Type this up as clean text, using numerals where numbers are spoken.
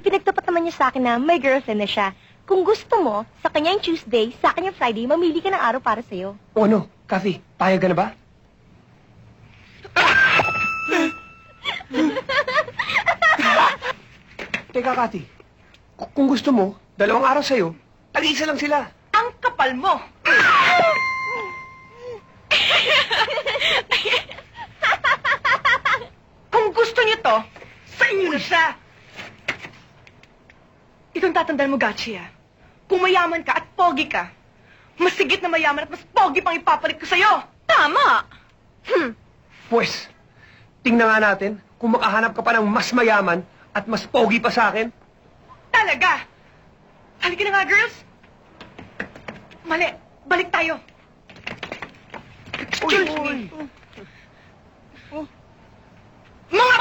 Ipinagtapat naman niya sa akin na may girlfriend na siya. Kung gusto mo, sa kanya yung Tuesday, sa akin yung Friday, mamili ka ng araw para sa'yo. O ano, Kathy, payag ka na ba? Teka, Kathy. Kung gusto mo, 2 araw sa'yo, tag-isa lang sila. Ang kapal mo! Kung gusto niyo to, sa inyo na siya! Itong tatandaan mo, Gachia. Kung mayaman ka at pogi ka, mas sigit na mayaman at mas pogi pang ipapalit ko sa'yo! Tama! Pues, tingnan nga natin kung makahanap ka pa ng mas mayaman at mas pogi pa sa akin. Talaga! Halika na nga, girls! Mali, balik tayo. Excuse me. Mga